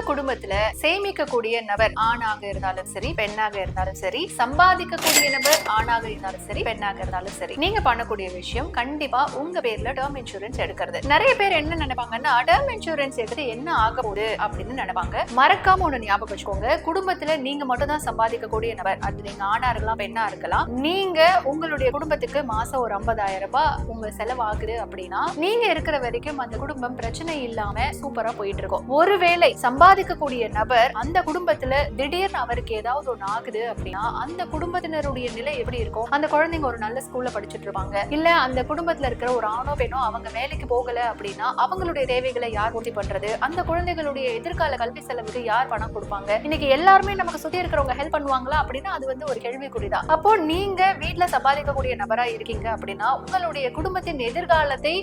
குடும்பத்துல சேமிக்கக்கூடிய நபர் ஆணாக இருந்தாலும் சரி பெண்ணாக இருந்தாலும் சரி, சம்பாதிக்கக்கூடிய நபர் ஆணாக இருந்தாலும் சரி பெண்ணாக இருந்தாலும் சரி, நீங்க பண்ணக்கூடிய விஷயம் கண்டிப்பா உங்க பேர்ல டேர்ம் இன்சூரன்ஸ் எடுக்கிறது. நிறைய பேர் என்ன நினைப்பாங்கன்னா, டேர்ம் இன்சூரன்ஸ் எடுத்து என்ன ஆக போகுது அப்படின்னு நினைப்பாங்க. மறக்காம ஒண்ணு ஞாபகம் வச்சுக்கோங்க, குடும்பத்துல நீங்க மட்டும் தான் சம்பாதிக்கக்கூடிய நபர். அது நீங்க ஆணா இருக்கலாம் பெண்ணா இருக்கலாம். நீங்க உங்களுடைய குடும்பத்துக்கு மாசம் ஒரு 50,000 ரூபாய் உங்க செலவாகுது அப்படின்னா, நீங்க இருக்கிற வரைக்கும் அந்த குடும்பம் பிரச்சனை இல்லாம சூப்பரா போயிட்டு இருக்கும். ஒருவேளை சம்பாதிக்கக்கூடிய நபர் அந்த குடும்பத்துல திடீர்னு அவருக்கு ஏதாவது ஒண்ணு ஆகுது அப்படின்னா, அந்த குடும்பத்தினருடைய நிலை எப்படி இருக்கும்? அந்த குழந்தைங்க ஒரு நல்ல ஸ்கூல்ல படிச்சுட்டு இருப்பாங்க, இல்ல அந்த குடும்பத்துல இருக்கிற ஒரு ஆணோ பெண்ணோ அவங்க வேலைக்கு போகல அப்படின்னா அவங்களுடைய தேவைகளை யார் பூர்த்தி பண்றது? அந்த குழந்தைகளுடைய எதிர்கால கல்வி செலவுக்கு யார் பணம் கொடுப்பாங்க? இன்னைக்கு எல்லாருமே நமக்கு சுத்தி இருக்கிறவங்க ஹெல்ப் பண்ணுவாங்களா அப்படின்னா அது வந்து ஒரு கேள்விக்குறிதான். அப்போ நீங்க வீட்டுல சம்பாதிக்கக்கூடிய நபரா இருக்கீங்க அப்படின்னா, உங்களுடைய குடும்பத்தின் எதிர்காலத்தை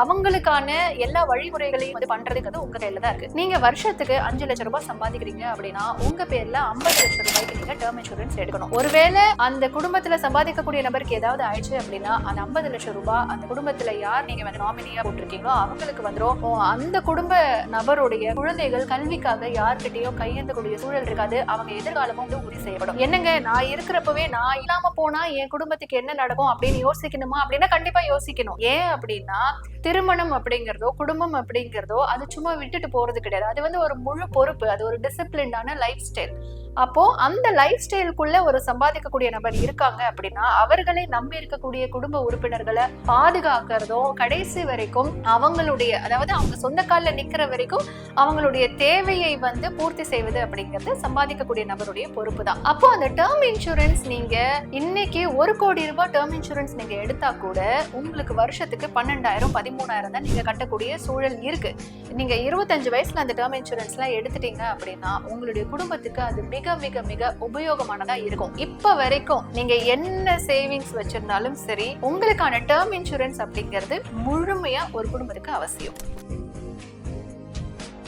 அவங்களுக்கான எல்லா வழிமுறைகளையும் வந்து பண்றதுக்கு உங்க கையில தான் இருக்கு. நீங்க வருஷத்துக்கு 5 லட்சம் ரூபாய் சம்பாதிக்கிறீங்க அப்படின்னா உங்க பேர்ல 50 லட்சம் ரூபாய்க்கு நீங்க டேர்ம் இன்சூரன்ஸ் எடுக்கணும். ஒருவேளை அந்த குடும்பத்துல சம்பாதிக்கக்கூடிய நபருக்கு ஏதாவது ஆயிடுச்சு அப்படின்னா அந்த 50 லட்சம் ரூபாய் அந்த குடும்பத்துல யார் நீங்க வந்து நாமினியா போட்டிருக்கீங்களோ அவங்களுக்கு வந்துரும். அந்த குடும்ப நபருடைய குழந்தைகள் கல்விக்காக யார்கிட்டயும் கையேந்தக்கூடிய சூழல் இருக்காது. அவங்க எதிர்காலமும் வந்து உறுதி செய்யப்படும். என்னங்க, நான் இருக்கிறப்பவே நான் இல்லாம போனா என் குடும்பத்துக்கு என்ன நடக்கும் அப்படின்னு யோசிக்கணுமா அப்படின்னா கண்டிப்பா யோசிக்கணும். ஏன் அப்படின்னா, திருமணம் அப்படிங்கிறதோ குடும்பம் அப்படிங்கிறதோ அது சும்மா விட்டுட்டு போறது கிடையாது. அது வந்து ஒரு முழு பொறுப்பு. அது ஒரு டிசிப்ளின்டான லைஃப் ஸ்டைல். அப்போ அந்த லைஃப் ஸ்டைலுக்குள்ள ஒரு சம்பாதிக்கக்கூடிய நபர் இருக்காங்க அப்படின்னா அவர்களை நம்பி இருக்கக்கூடிய குடும்ப உறுப்பினர்களை பாதுகாக்கிறதும் கடைசி வரைக்கும் அவங்களுடைய, அதாவது அவங்க சொந்த கால்ல நிக்கிற வரைக்கும் அவங்களுடைய தேவையை வந்து பூர்த்தி செய்வது அப்படிங்கிறது சம்பாதிக்கக்கூடிய நபருடைய பொறுப்பு தான். அப்போ அந்த டேர்ம் இன்சூரன்ஸ் நீங்க இன்னைக்கு 1 கோடி ரூபாய் டேர்ம் இன்சூரன்ஸ் நீங்க எடுத்தா கூட உங்களுக்கு வருஷத்துக்கு 12,000 13,000 தான் நீங்க கட்டக்கூடிய சூழல் இருக்கு. நீங்க 25 வயசுல அந்த டேர்ம் இன்சூரன்ஸ் எல்லாம் எடுத்துட்டீங்க அப்படின்னா உங்களுடைய குடும்பத்துக்கு அது மிக மிக மிக உபயோகமானதா இருக்கும். இப்ப வரைக்கும் நீங்க என்ன சேவிங்ஸ் வச்சிருந்தாலும் சரி, உங்களுக்கான டேர்ம் இன்சூரன்ஸ் அப்படிங்கிறது முழுமையா ஒரு குடும்பத்துக்கு அவசியம்.